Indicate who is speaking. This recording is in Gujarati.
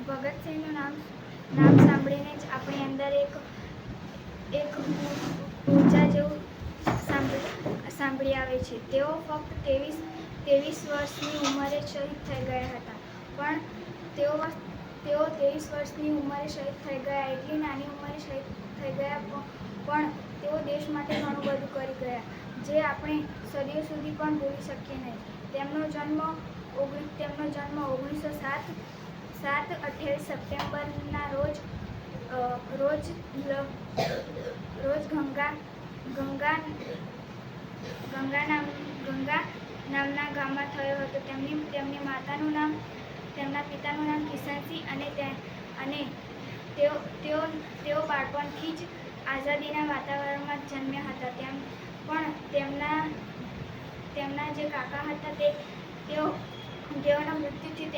Speaker 1: ભગતસિંહનું નામ સાંભળીને જ આપણી અંદર એક ઊર્જા જેવું સાંભળી આવે છે. તેઓ ફક્ત 23 વર્ષની ઉંમરે શહીદ થઈ ગયા હતા, પણ તેઓ 23 વર્ષની ઉંમરે શહીદ થઈ ગયા. એટલી નાની ઉંમરે શહીદ થઈ ગયા, પણ તેઓ દેશ માટે ઘણું બધું કરી ગયા, જે આપણે સદીઓ સુધી પણ ભૂલી શકીએ નહીં. તેમનો જન્મ 28 સપ્ટેમ્બરના રોજ ગંગા નામના ગામમાં થયો હતો. તેમના પિતાનું નામ કિશનસિંહ અને તેઓ બાળપણથી જ આઝાદીના વાતાવરણમાં જન્મ્યા હતા. પણ તેમના જે કાકા હતા તેઓના મૃત્યુથી